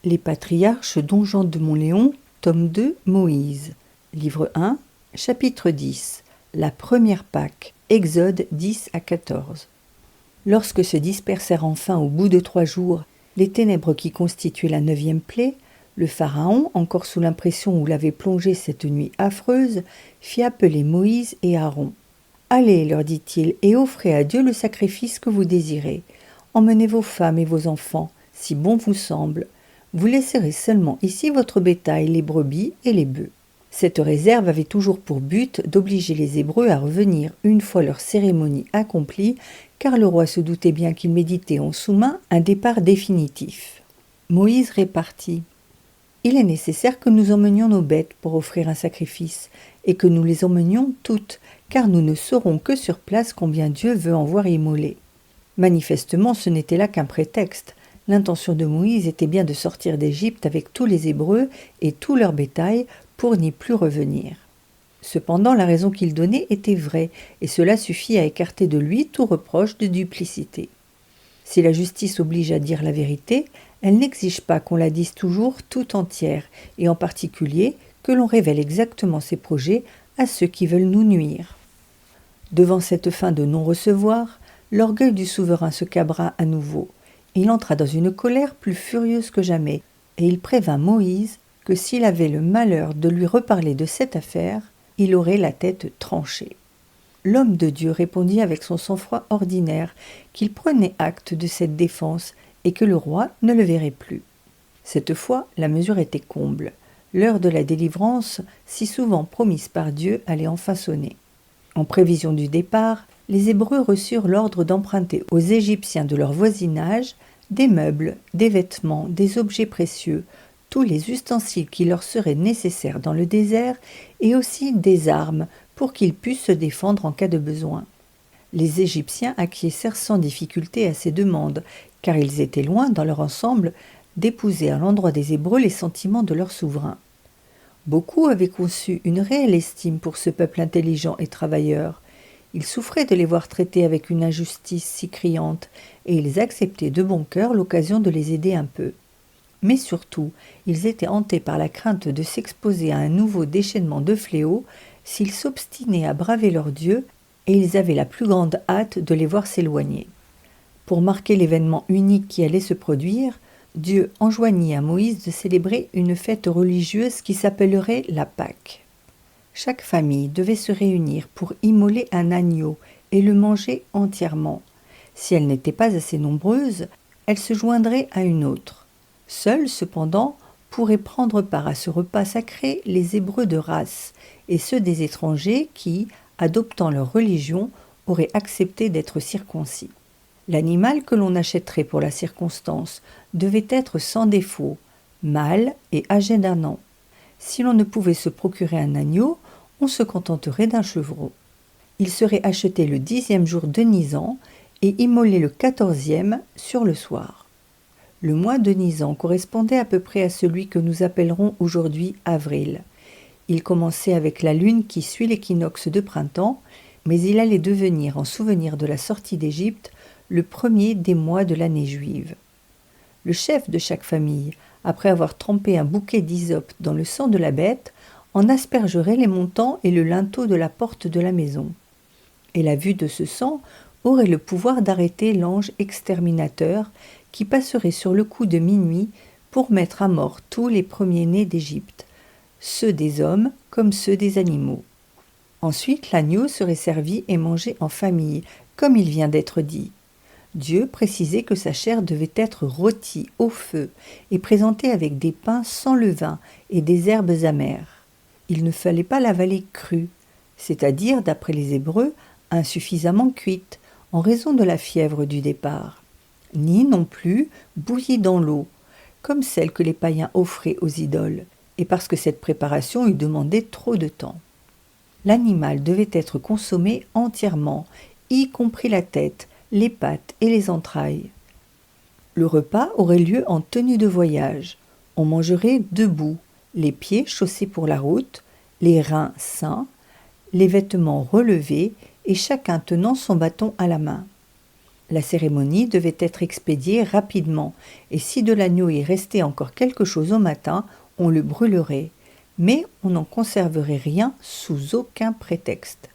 Les patriarches Don Jean de Monléon, tome 2, Moïse. Livre 1, chapitre 10. La première Pâque, Exode 10 à 14. Lorsque se dispersèrent enfin au bout de 3 jours les ténèbres qui constituaient la 9e plaie, le Pharaon, encore sous l'impression où l'avait plongé cette nuit affreuse, fit appeler Moïse et Aaron. « Allez, leur dit-il, et offrez à Dieu le sacrifice que vous désirez. Emmenez vos femmes et vos enfants, si bon vous semble. Vous laisserez seulement ici votre bétail, les brebis et les bœufs. » Cette réserve avait toujours pour but d'obliger les Hébreux à revenir une fois leur cérémonie accomplie, car le roi se doutait bien qu'il méditait en sous-main un départ définitif. Moïse répartit. « Il est nécessaire que nous emmenions nos bêtes pour offrir un sacrifice, et que nous les emmenions toutes, car nous ne saurons que sur place combien Dieu veut en voir immoler. » Manifestement, ce n'était là qu'un prétexte. L'intention de Moïse était bien de sortir d'Égypte avec tous les Hébreux et tout leur bétail pour n'y plus revenir. Cependant, la raison qu'il donnait était vraie, et cela suffit à écarter de lui tout reproche de duplicité. Si la justice oblige à dire la vérité, elle n'exige pas qu'on la dise toujours tout entière, et en particulier que l'on révèle exactement ses projets à ceux qui veulent nous nuire. Devant cette fin de non-recevoir, l'orgueil du souverain se cabra à nouveau. Il entra dans une colère plus furieuse que jamais, et il prévint Moïse que s'il avait le malheur de lui reparler de cette affaire, il aurait la tête tranchée. L'homme de Dieu répondit avec son sang-froid ordinaire qu'il prenait acte de cette défense et que le roi ne le verrait plus. Cette fois, la mesure était comble. L'heure de la délivrance, si souvent promise par Dieu, allait enfin sonner. En prévision du départ, les Hébreux reçurent l'ordre d'emprunter aux Égyptiens de leur voisinage des meubles, des vêtements, des objets précieux, tous les ustensiles qui leur seraient nécessaires dans le désert et aussi des armes pour qu'ils puissent se défendre en cas de besoin. Les Égyptiens acquiescèrent sans difficulté à ces demandes, car ils étaient loin, dans leur ensemble, d'épouser à l'endroit des Hébreux les sentiments de leur souverain. Beaucoup avaient conçu une réelle estime pour ce peuple intelligent et travailleur. Ils souffraient de les voir traités avec une injustice si criante, et ils acceptaient de bon cœur l'occasion de les aider un peu. Mais surtout, ils étaient hantés par la crainte de s'exposer à un nouveau déchaînement de fléaux s'ils s'obstinaient à braver leur Dieu, et ils avaient la plus grande hâte de les voir s'éloigner. Pour marquer l'événement unique qui allait se produire, Dieu enjoignit à Moïse de célébrer une fête religieuse qui s'appellerait la Pâque. Chaque famille devait se réunir pour immoler un agneau et le manger entièrement. Si elle n'était pas assez nombreuse, elle se joindrait à une autre. Seuls, cependant, pourraient prendre part à ce repas sacré les Hébreux de race et ceux des étrangers qui, adoptant leur religion, auraient accepté d'être circoncis. L'animal que l'on achèterait pour la circonstance devait être sans défaut, mâle et âgé d'1 an. Si l'on ne pouvait se procurer un agneau, on se contenterait d'un chevreau. Il serait acheté le 10e jour de Nisan et immolé le 14e sur le soir. Le mois de Nisan correspondait à peu près à celui que nous appellerons aujourd'hui avril. Il commençait avec la lune qui suit l'équinoxe de printemps, mais il allait devenir, en souvenir de la sortie d'Égypte, le premier des mois de l'année juive. Le chef de chaque famille, après avoir trempé un bouquet d'hysope dans le sang de la bête, en aspergerait les montants et le linteau de la porte de la maison. Et la vue de ce sang aurait le pouvoir d'arrêter l'ange exterminateur qui passerait sur le coup de minuit pour mettre à mort tous les premiers-nés d'Égypte, ceux des hommes comme ceux des animaux. Ensuite, l'agneau serait servi et mangé en famille, comme il vient d'être dit. Dieu précisait que sa chair devait être rôtie au feu et présentée avec des pains sans levain et des herbes amères. Il ne fallait pas l'avaler crue, c'est-à-dire, d'après les Hébreux, insuffisamment cuite, en raison de la fièvre du départ, ni non plus bouillie dans l'eau, comme celle que les païens offraient aux idoles, et parce que cette préparation eût demandé trop de temps. L'animal devait être consommé entièrement, y compris la tête, les pattes et les entrailles. Le repas aurait lieu en tenue de voyage. On mangerait debout, les pieds chaussés pour la route, les reins sains, les vêtements relevés et chacun tenant son bâton à la main. La cérémonie devait être expédiée rapidement, et si de l'agneau y restait encore quelque chose au matin, on le brûlerait, mais on n'en conserverait rien sous aucun prétexte.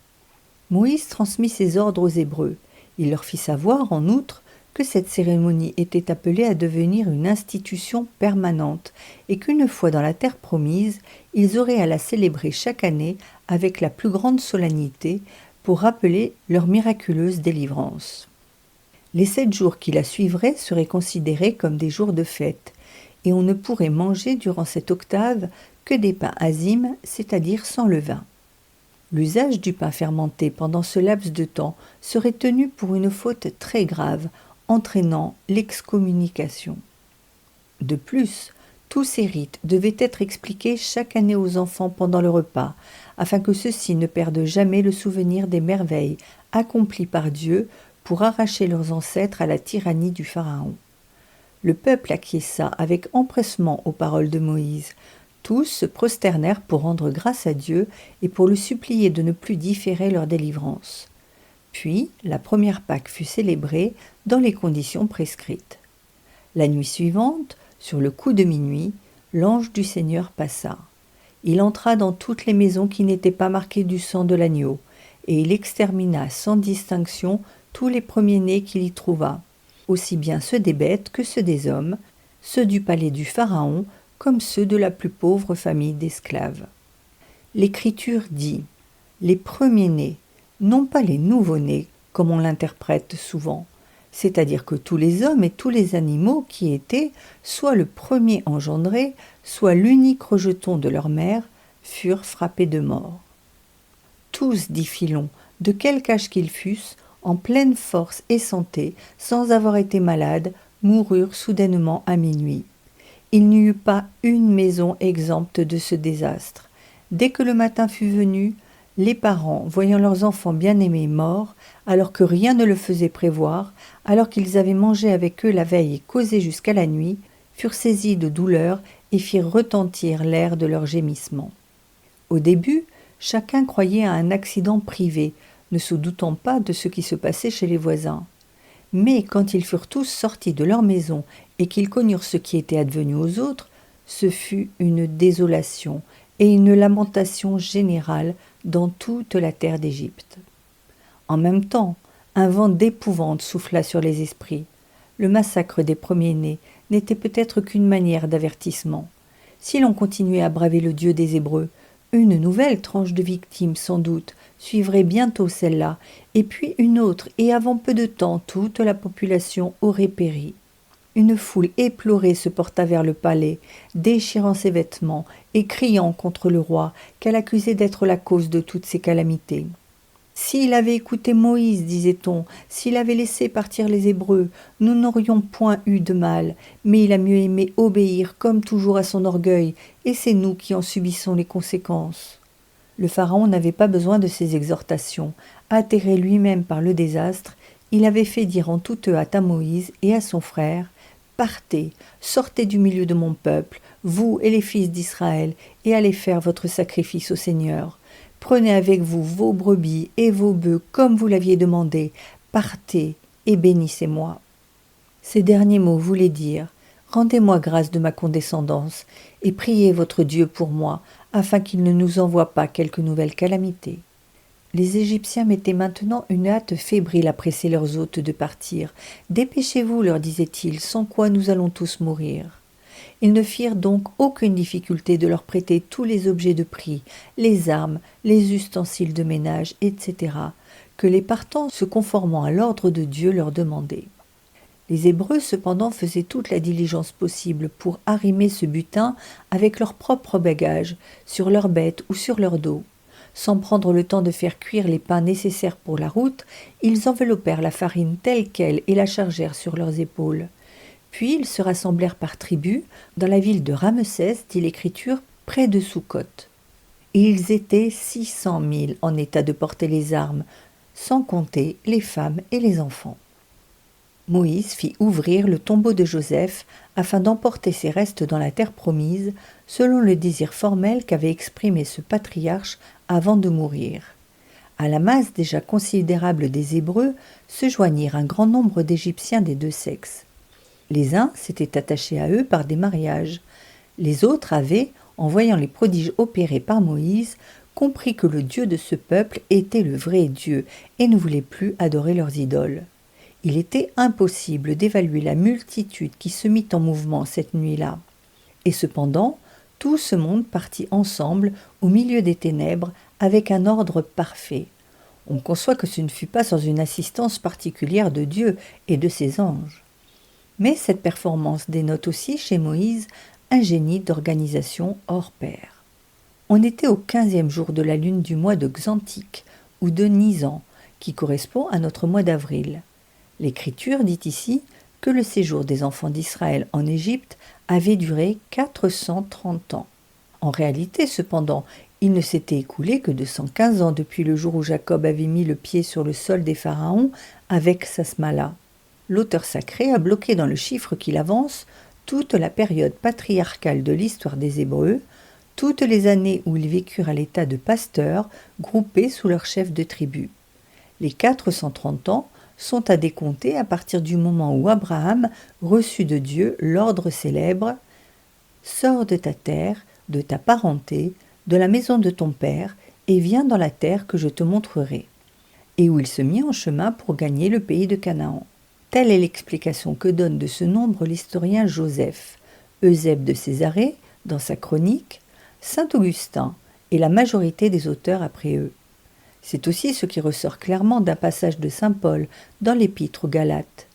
Moïse transmit ses ordres aux Hébreux. Il leur fit savoir, en outre, que cette cérémonie était appelée à devenir une institution permanente et qu'une fois dans la terre promise, ils auraient à la célébrer chaque année avec la plus grande solennité pour rappeler leur miraculeuse délivrance. Les 7 jours qui la suivraient seraient considérés comme des jours de fête, et on ne pourrait manger durant cette octave que des pains azimes, c'est-à-dire sans levain. L'usage du pain fermenté pendant ce laps de temps serait tenu pour une faute très grave, entraînant l'excommunication. De plus, tous ces rites devaient être expliqués chaque année aux enfants pendant le repas, afin que ceux-ci ne perdent jamais le souvenir des merveilles accomplies par Dieu pour arracher leurs ancêtres à la tyrannie du Pharaon. Le peuple acquiesça avec empressement aux paroles de Moïse. Tous se prosternèrent pour rendre grâce à Dieu et pour le supplier de ne plus différer leur délivrance. Puis, la première Pâque fut célébrée dans les conditions prescrites. La nuit suivante, sur le coup de minuit, l'ange du Seigneur passa. Il entra dans toutes les maisons qui n'étaient pas marquées du sang de l'agneau, et il extermina sans distinction tous les premiers-nés qu'il y trouva, aussi bien ceux des bêtes que ceux des hommes, ceux du palais du Pharaon comme ceux de la plus pauvre famille d'esclaves. L'Écriture dit « les premiers-nés », non pas les nouveau-nés, comme on l'interprète souvent, c'est-à-dire que tous les hommes et tous les animaux qui étaient soit le premier engendré, soit l'unique rejeton de leur mère, furent frappés de mort. Tous, dit Philon, de quelque âge qu'ils fussent, en pleine force et santé, sans avoir été malades, moururent soudainement à minuit. Il n'y eut pas une maison exempte de ce désastre. Dès que le matin fut venu, les parents, voyant leurs enfants bien-aimés morts, alors que rien ne le faisait prévoir, alors qu'ils avaient mangé avec eux la veille et causé jusqu'à la nuit, furent saisis de douleur et firent retentir l'air de leurs gémissements. Au début, chacun croyait à un accident privé, ne se doutant pas de ce qui se passait chez les voisins. Mais quand ils furent tous sortis de leur maison et qu'ils connurent ce qui était advenu aux autres, ce fut une désolation et une lamentation générale dans toute la terre d'Égypte. En même temps, un vent d'épouvante souffla sur les esprits. Le massacre des premiers-nés n'était peut-être qu'une manière d'avertissement. Si l'on continuait à braver le Dieu des Hébreux, une nouvelle tranche de victimes, sans doute, suivrait bientôt celle-là, et puis une autre, et avant peu de temps, toute la population aurait péri. Une foule éplorée se porta vers le palais, déchirant ses vêtements et criant contre le roi, qu'elle accusait d'être la cause de toutes ces calamités. S'il avait écouté Moïse, disait-on, s'il avait laissé partir les Hébreux, nous n'aurions point eu de mal, mais il a mieux aimé obéir comme toujours à son orgueil, et c'est nous qui en subissons les conséquences. Le Pharaon n'avait pas besoin de ces exhortations. Atterré lui-même par le désastre, il avait fait dire en toute hâte à Moïse et à son frère « Partez, sortez du milieu de mon peuple, vous et les fils d'Israël, et allez faire votre sacrifice au Seigneur. Prenez avec vous vos brebis et vos bœufs comme vous l'aviez demandé. Partez et bénissez-moi. » Ces derniers mots voulaient dire « Rendez-moi grâce de ma condescendance et priez votre Dieu pour moi, afin qu'il ne nous envoie pas quelque nouvelle calamité. » Les Égyptiens mettaient maintenant une hâte fébrile à presser leurs hôtes de partir. « Dépêchez-vous, leur disait-il, sans quoi nous allons tous mourir. » Ils ne firent donc aucune difficulté de leur prêter tous les objets de prix, les armes, les ustensiles de ménage, etc., que les partants se conformant à l'ordre de Dieu leur demandaient. Les Hébreux cependant faisaient toute la diligence possible pour arrimer ce butin avec leurs propres bagages, sur leurs bêtes ou sur leur dos. Sans prendre le temps de faire cuire les pains nécessaires pour la route, ils enveloppèrent la farine telle quelle et la chargèrent sur leurs épaules. Puis ils se rassemblèrent par tribus dans la ville de Ramsès, dit l'Écriture, près de Soukhot. Ils étaient 600 000 en état de porter les armes, sans compter les femmes et les enfants. Moïse fit ouvrir le tombeau de Joseph afin d'emporter ses restes dans la terre promise, selon le désir formel qu'avait exprimé ce patriarche avant de mourir. À la masse déjà considérable des Hébreux se joignirent un grand nombre d'Égyptiens des deux sexes. Les uns s'étaient attachés à eux par des mariages. Les autres avaient, en voyant les prodiges opérés par Moïse, compris que le Dieu de ce peuple était le vrai Dieu et ne voulait plus adorer leurs idoles. Il était impossible d'évaluer la multitude qui se mit en mouvement cette nuit-là. Et cependant, tout ce monde partit ensemble au milieu des ténèbres avec un ordre parfait. On conçoit que ce ne fut pas sans une assistance particulière de Dieu et de ses anges. Mais cette performance dénote aussi chez Moïse un génie d'organisation hors pair. On était au 15e jour de la lune du mois de Xantique, ou de Nisan, qui correspond à notre mois d'avril. L'Écriture dit ici que le séjour des enfants d'Israël en Égypte avait duré 430 ans. En réalité, cependant, il ne s'était écoulé que 215 ans depuis le jour où Jacob avait mis le pied sur le sol des pharaons avec Sasmala. L'auteur sacré a bloqué dans le chiffre qu'il avance toute la période patriarcale de l'histoire des Hébreux, toutes les années où ils vécurent à l'état de pasteurs, groupés sous leur chef de tribu. Les 430 ans sont à décompter à partir du moment où Abraham reçut de Dieu l'ordre célèbre « Sors de ta terre, de ta parenté, de la maison de ton père, et viens dans la terre que je te montrerai », et où il se mit en chemin pour gagner le pays de Canaan. Telle est l'explication que donne de ce nombre l'historien Joseph, Eusèbe de Césarée, dans sa chronique, saint Augustin et la majorité des auteurs après eux. C'est aussi ce qui ressort clairement d'un passage de saint Paul dans l'épître aux Galates.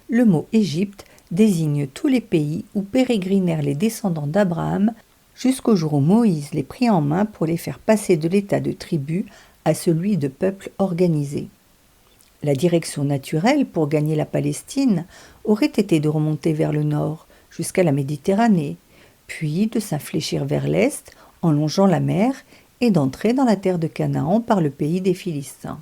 Le mot Égypte désigne tous les pays où pérégrinèrent les descendants d'Abraham jusqu'au jour où Moïse les prit en main pour les faire passer de l'état de tribu à celui de peuple organisé. La direction naturelle pour gagner la Palestine aurait été de remonter vers le nord, jusqu'à la Méditerranée, puis de s'infléchir vers l'est en longeant la mer et d'entrer dans la terre de Canaan par le pays des Philistins.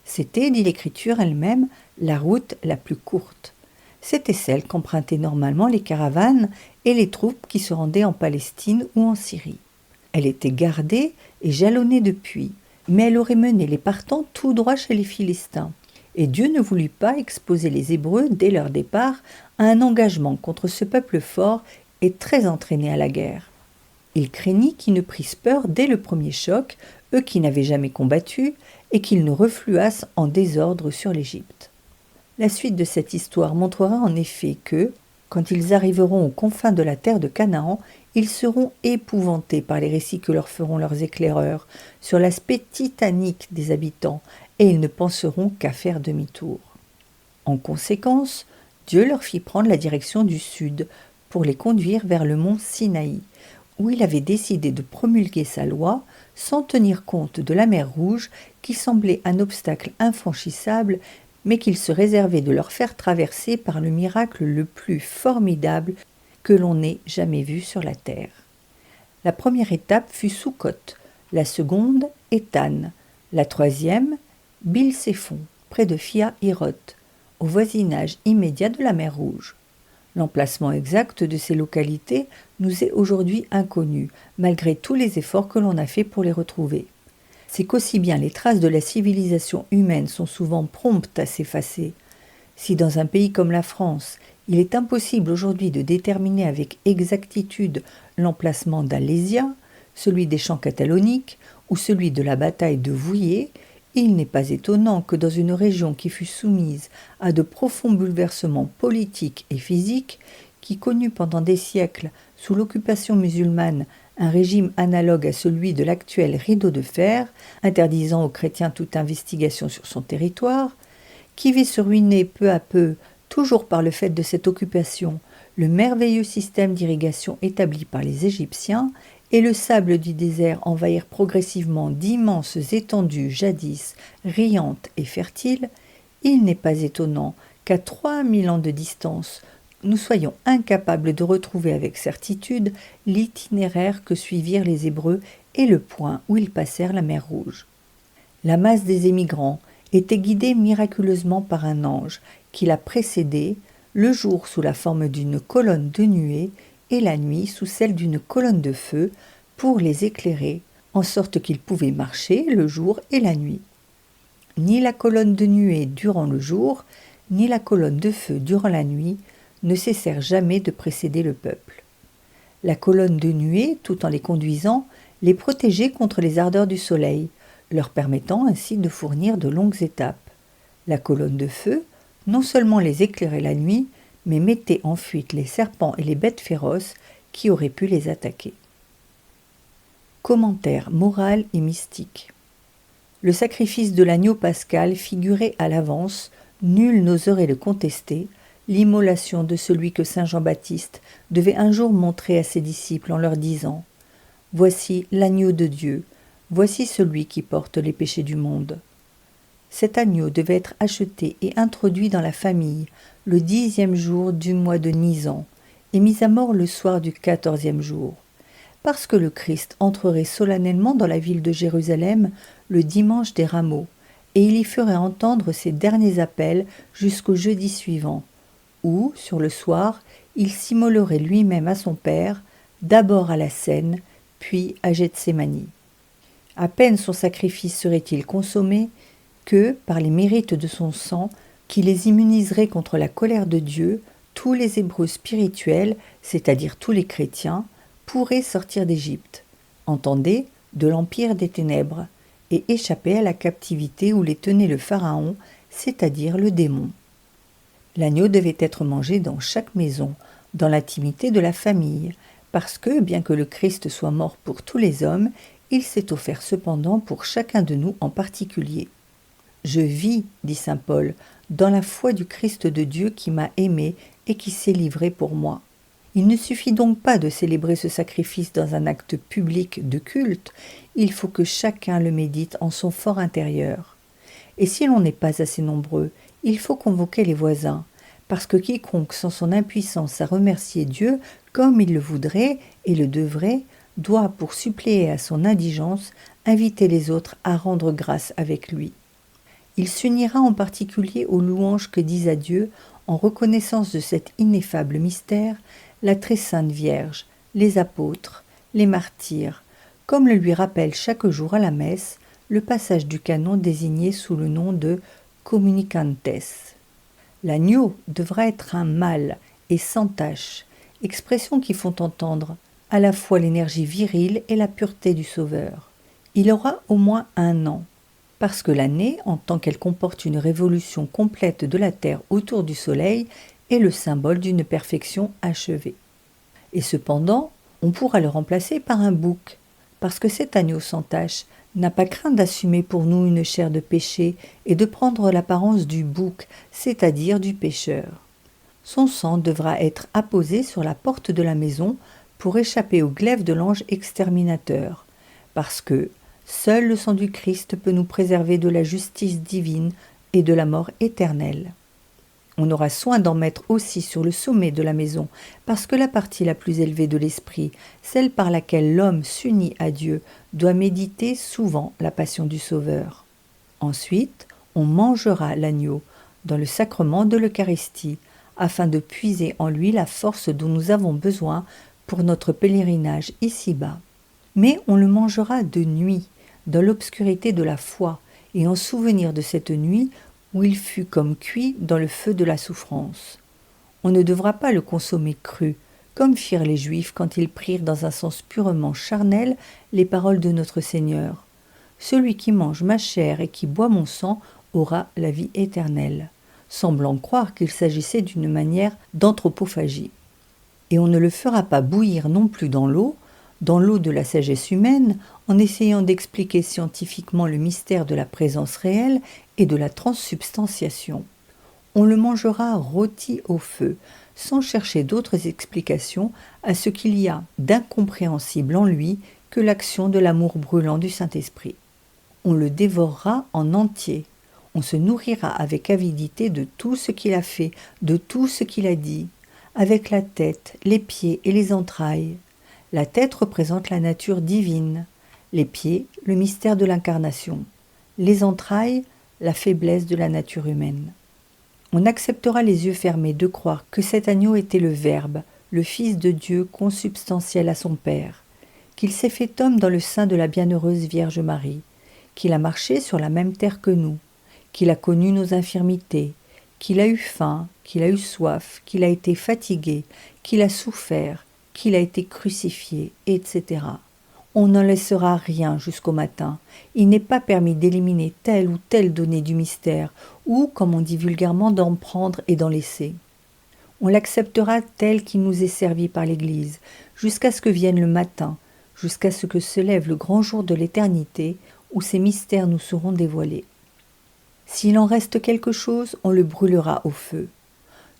C'était, dit l'Écriture elle-même, la route la plus courte. C'était celle qu'empruntaient normalement les caravanes et les troupes qui se rendaient en Palestine ou en Syrie. Elle était gardée et jalonnée de puits, mais elle aurait mené les partants tout droit chez les Philistins. Et Dieu ne voulut pas exposer les Hébreux, dès leur départ, à un engagement contre ce peuple fort et très entraîné à la guerre. Il craignit qu'ils ne prissent peur dès le premier choc, eux qui n'avaient jamais combattu, et qu'ils ne refluassent en désordre sur l'Égypte. La suite de cette histoire montrera en effet que, quand ils arriveront aux confins de la terre de Canaan, ils seront épouvantés par les récits que leur feront leurs éclaireurs sur l'aspect titanique des habitants, et ils ne penseront qu'à faire demi-tour. En conséquence, Dieu leur fit prendre la direction du sud pour les conduire vers le mont Sinaï, où il avait décidé de promulguer sa loi sans tenir compte de la mer Rouge qui semblait un obstacle infranchissable, mais qu'il se réservait de leur faire traverser par le miracle le plus formidable que l'on ait jamais vu sur la terre. La première étape fut Soukhot, la seconde Éthan, la troisième Bilséphon, près de Phia-Hiroth, au voisinage immédiat de la mer Rouge. L'emplacement exact de ces localités nous est aujourd'hui inconnu, malgré tous les efforts que l'on a faits pour les retrouver. C'est qu'aussi bien les traces de la civilisation humaine sont souvent promptes à s'effacer. Si dans un pays comme la France, il est impossible aujourd'hui de déterminer avec exactitude l'emplacement d'Alésia, celui des champs cataloniques ou celui de la bataille de Vouillers, il n'est pas étonnant que dans une région qui fut soumise à de profonds bouleversements politiques et physiques, qui connut pendant des siècles, sous l'occupation musulmane, un régime analogue à celui de l'actuel rideau de fer, interdisant aux chrétiens toute investigation sur son territoire, qui vit se ruiner peu à peu, toujours par le fait de cette occupation, le merveilleux système d'irrigation établi par les Égyptiens, et le sable du désert envahir progressivement d'immenses étendues jadis riantes et fertiles, il n'est pas étonnant qu'à 3000 ans de distance, nous soyons incapables de retrouver avec certitude l'itinéraire que suivirent les Hébreux et le point où ils passèrent la mer Rouge. La masse des émigrants était guidée miraculeusement par un ange qui la précédait, le jour sous la forme d'une colonne de nuée et la nuit sous celle d'une colonne de feu pour les éclairer, en sorte qu'ils pouvaient marcher le jour et la nuit. Ni la colonne de nuée durant le jour, ni la colonne de feu durant la nuit ne cessèrent jamais de précéder le peuple. La colonne de nuée, tout en les conduisant, les protégeait contre les ardeurs du soleil, leur permettant ainsi de fournir de longues étapes. La colonne de feu, non seulement les éclairait la nuit, mais mettait en fuite les serpents et les bêtes féroces qui auraient pu les attaquer. Commentaire moral et mystique. Le sacrifice de l'agneau pascal figurait à l'avance, nul n'oserait le contester, l'immolation de celui que saint Jean-Baptiste devait un jour montrer à ses disciples en leur disant « Voici l'agneau de Dieu, voici celui qui porte les péchés du monde ». Cet agneau devait être acheté et introduit dans la famille le 10e jour du mois de Nisan et mis à mort le soir du 14e jour, parce que le Christ entrerait solennellement dans la ville de Jérusalem le dimanche des Rameaux, et il y ferait entendre ses derniers appels jusqu'au jeudi suivant, où, sur le soir, il s'immolerait lui-même à son Père, d'abord à la Seine, puis à Gethsémani. À peine son sacrifice serait-il consommé que, par les mérites de son sang, qui les immuniserait contre la colère de Dieu, tous les Hébreux spirituels, c'est-à-dire tous les chrétiens, pourraient sortir d'Égypte, entendez, de l'empire des ténèbres, et échapper à la captivité où les tenait le Pharaon, c'est-à-dire le démon. L'agneau devait être mangé dans chaque maison, dans l'intimité de la famille, parce que, bien que le Christ soit mort pour tous les hommes, il s'est offert cependant pour chacun de nous en particulier. « Je vis, dit saint Paul, dans la foi du Christ de Dieu qui m'a aimé et qui s'est livré pour moi. » Il ne suffit donc pas de célébrer ce sacrifice dans un acte public de culte, il faut que chacun le médite en son fort intérieur. Et si l'on n'est pas assez nombreux, il faut convoquer les voisins, parce que quiconque sent son impuissance à remercier Dieu comme il le voudrait et le devrait, doit, pour suppléer à son indigence, inviter les autres à rendre grâce avec lui. Il s'unira en particulier aux louanges que disent à Dieu, en reconnaissance de cet ineffable mystère, la très sainte Vierge, les apôtres, les martyrs, comme le lui rappelle chaque jour à la messe le passage du canon désigné sous le nom de communicantes. L'agneau devra être un mâle et sans tache, expressions qui font entendre à la fois l'énergie virile et la pureté du Sauveur. Il aura au moins 1 an, parce que l'année, en tant qu'elle comporte une révolution complète de la Terre autour du Soleil, est le symbole d'une perfection achevée. Et cependant, on pourra le remplacer par un bouc, parce que cet agneau sans tache n'a pas craint d'assumer pour nous une chair de péché et de prendre l'apparence du bouc, c'est-à-dire du pécheur. Son sang devra être apposé sur la porte de la maison pour échapper au glaive de l'ange exterminateur, parce que seul le sang du Christ peut nous préserver de la justice divine et de la mort éternelle. On aura soin d'en mettre aussi sur le sommet de la maison, parce que la partie la plus élevée de l'esprit, celle par laquelle l'homme s'unit à Dieu, doit méditer souvent la passion du Sauveur. Ensuite, on mangera l'agneau dans le sacrement de l'Eucharistie, afin de puiser en lui la force dont nous avons besoin pour notre pèlerinage ici-bas. Mais on le mangera de nuit, dans l'obscurité de la foi, et en souvenir de cette nuit où il fut comme cuit dans le feu de la souffrance. On ne devra pas le consommer cru, comme firent les Juifs quand ils prirent dans un sens purement charnel les paroles de notre Seigneur. « Celui qui mange ma chair et qui boit mon sang aura la vie éternelle », semblant croire qu'il s'agissait d'une manière d'anthropophagie. Et on ne le fera pas bouillir non plus dans l'eau de la sagesse humaine, en essayant d'expliquer scientifiquement le mystère de la présence réelle et de la transsubstantiation. On le mangera rôti au feu, sans chercher d'autres explications à ce qu'il y a d'incompréhensible en lui que l'action de l'amour brûlant du Saint-Esprit. On le dévorera en entier, on se nourrira avec avidité de tout ce qu'il a fait, de tout ce qu'il a dit, avec la tête, les pieds et les entrailles. La tête représente la nature divine, les pieds, le mystère de l'incarnation, les entrailles, la faiblesse de la nature humaine. On acceptera les yeux fermés de croire que cet agneau était le Verbe, le Fils de Dieu consubstantiel à son Père, qu'il s'est fait homme dans le sein de la bienheureuse Vierge Marie, qu'il a marché sur la même terre que nous, qu'il a connu nos infirmités, qu'il a eu faim, qu'il a eu soif, qu'il a été fatigué, qu'il a souffert, qu'il a été crucifié, etc. On n'en laissera rien jusqu'au matin. Il n'est pas permis d'éliminer telle ou telle donnée du mystère, ou, comme on dit vulgairement, d'en prendre et d'en laisser. On l'acceptera tel qu'il nous est servi par l'Église, jusqu'à ce que vienne le matin, jusqu'à ce que se lève le grand jour de l'éternité, où ces mystères nous seront dévoilés. S'il en reste quelque chose, on le brûlera au feu.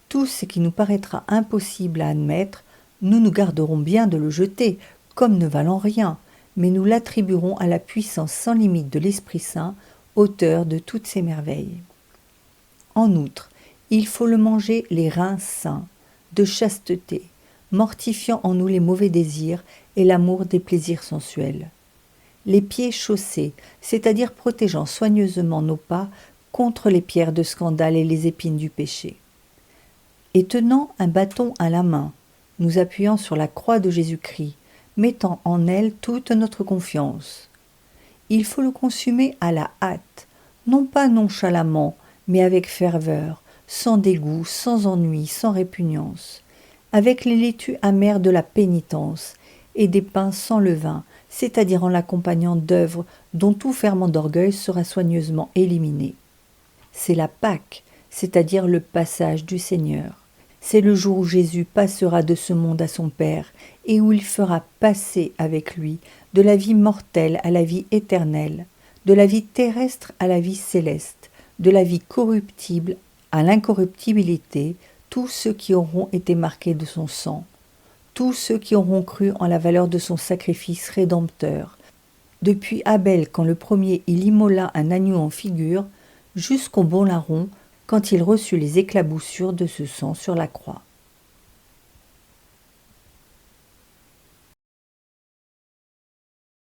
Tout ce qui nous paraîtra impossible à admettre, nous nous garderons bien de le jeter, comme ne valant rien, mais nous l'attribuerons à la puissance sans limite de l'Esprit Saint, auteur de toutes ces merveilles. En outre, il faut le manger les reins sains, de chasteté, mortifiant en nous les mauvais désirs et l'amour des plaisirs sensuels. Les pieds chaussés, c'est-à-dire protégeant soigneusement nos pas contre les pierres de scandale et les épines du péché. Et tenant un bâton à la main, nous appuyant sur la croix de Jésus-Christ, mettant en elle toute notre confiance. Il faut le consumer à la hâte, non pas nonchalamment, mais avec ferveur, sans dégoût, sans ennui, sans répugnance, avec les laitues amères de la pénitence et des pains sans levain, c'est-à-dire en l'accompagnant d'œuvres dont tout ferment d'orgueil sera soigneusement éliminé. C'est la Pâque, c'est-à-dire le passage du Seigneur. C'est le jour où Jésus passera de ce monde à son Père et où il fera passer avec lui de la vie mortelle à la vie éternelle, de la vie terrestre à la vie céleste, de la vie corruptible à l'incorruptibilité, tous ceux qui auront été marqués de son sang, tous ceux qui auront cru en la valeur de son sacrifice rédempteur, depuis Abel quand le premier il immola un agneau en figure, jusqu'au bon larron quand il reçut les éclaboussures de ce sang sur la croix.